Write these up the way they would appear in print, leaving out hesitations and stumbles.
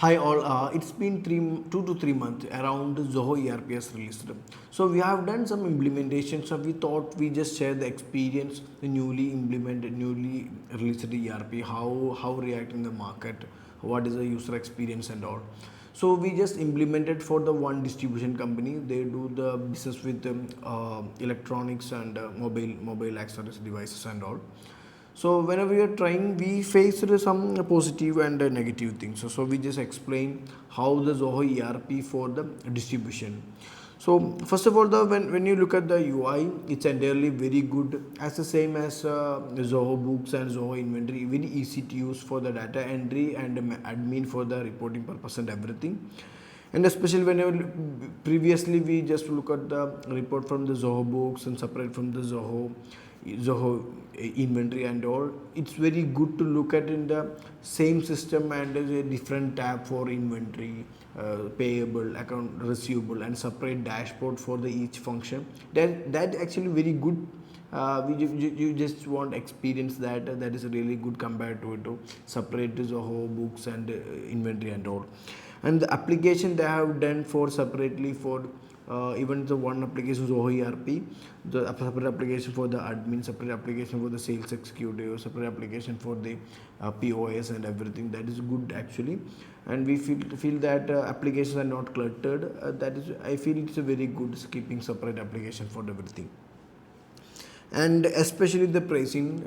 Hi all, it's been 2 to 3 months around Zoho ERP has released. So we have done some implementations. So we thought we just share the experience, the newly implemented, newly released ERP, how react in the market, what is the user experience and all. So we just implemented for the one distribution company. They do the business with electronics and mobile accessories devices and all. So whenever we are trying, we faced some positive and negative things. So we just explain how the Zoho ERP for the distribution. So first of all, when you look at the UI, it's entirely very good, as the same as the Zoho Books and Zoho Inventory. Very easy to use for the data entry and admin for the reporting purpose and everything. And especially whenever previously we just look at the report from the Zoho Books and separate from the Zoho inventory and all, it's very good to look at in the same system and a different tab for inventory, payable, account receivable, and separate dashboard for the each function. That actually very good. You just want experience that is really good compared to separate Zoho Books and inventory and all. And the application they have done for separately for even the one application Zoho ERP, the separate application for the admin, separate application for the sales executive, separate application for the POS and everything. That is good actually, and we feel that applications are not cluttered. That is, I feel it's a very good keeping separate application for everything. And especially the pricing,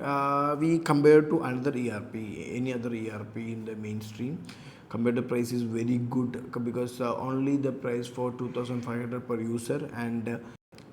we compare to another ERP, any other ERP in the mainstream. Compared to price is very good because only the price for 2,500 per user, and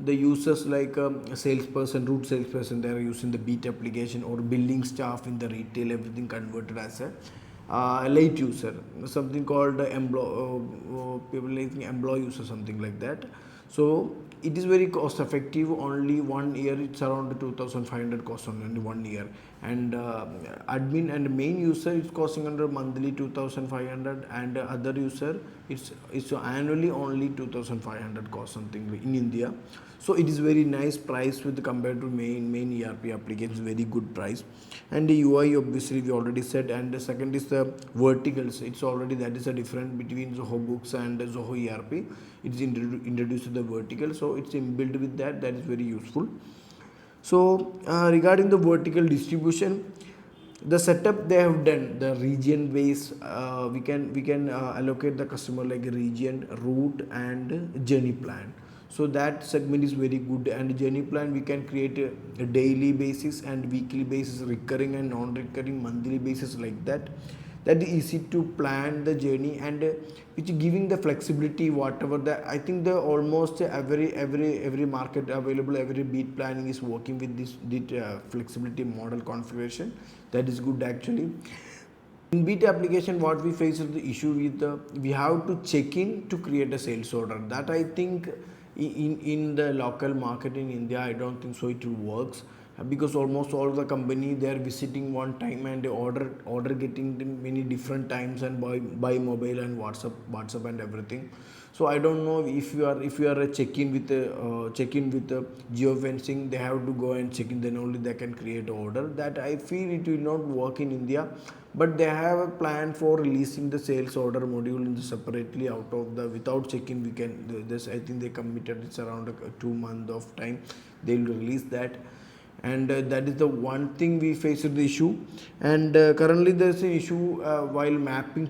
the users like salesperson, root salesperson, they are using the Beat application, or billing staff in the retail, everything converted as a late user, something called people like employee user, something like that. So it is very cost effective. Only 1 year it's around 2,500 cost on only 1 year, and admin and main user is costing under monthly 2,500, and other user it's annually only 2,500 cost something in India. So it is very nice price with compared to main ERP applications, very good price. And the UI obviously we already said, and the second is the verticals. It's already, that is a difference between Zoho Books and Zoho ERP. It's introduced the vertical, so it's inbuilt with that. That is very useful. So regarding the vertical distribution, the setup they have done, the region base, we can allocate the customer like a region, route, and journey plan. So that segment is very good, and journey plan we can create a daily basis and weekly basis, recurring and non-recurring, monthly basis, like that. That is easy to plan the journey, and which giving the flexibility whatever the, I think the almost every market available, every beat planning is working with this flexibility model configuration. That is good actually. In Beat application, what we face is the issue with we have to check in to create a sales order. That I think in the local market in India, I don't think so it works, because almost all the company they are visiting one time, and they order getting many different times, and by mobile and WhatsApp and everything. So I don't know if you are a check-in with the geofencing, they have to go and check in, then only they can create order. That I feel it will not work in India, but they have a plan for releasing the sales order module in the separately out of the without check-in. We can this, I think they committed it's around 2 months of time they will release that. And that is the one thing we face the issue. And currently there is an issue while mapping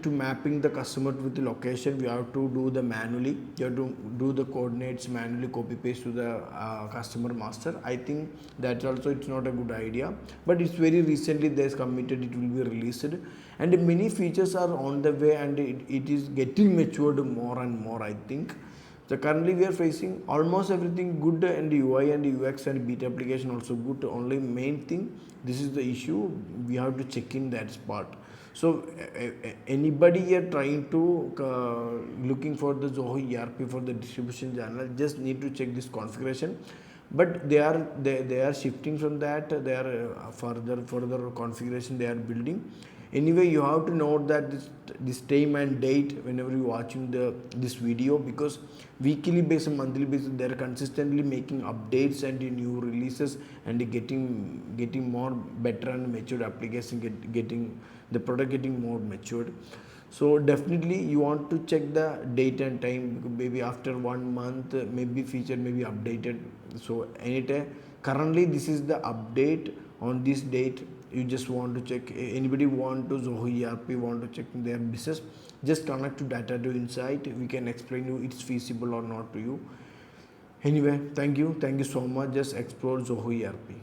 the customer with the location. We have to do the manually, you have to do the coordinates manually, copy paste to the customer master. I think that also it's not a good idea, but it's very recently there's committed, it will be released, and many features are on the way, and it is getting matured more and more, I think. So currently we are facing almost everything good, and UI and UX and Beat application also good. Only main thing, this is the issue, we have to check in that spot. So anybody here trying to looking for the Zoho ERP for the distribution channel, just need to check this configuration. But they are shifting from that. They are further configuration they are building. Anyway, you have to note that this time and date whenever you watching this video, because weekly basis, monthly basis, they are consistently making updates and new releases, and getting more better and matured application, getting the product getting more matured. So definitely you want to check the date and time, maybe after 1 month, maybe feature may be updated. So anytime, currently this is the update on this date. You just want to check. Anybody want to Zoho ERP, want to check their business, just connect to data to insight. We can explain you it's feasible or not to you. Anyway, thank you so much. Just explore Zoho ERP.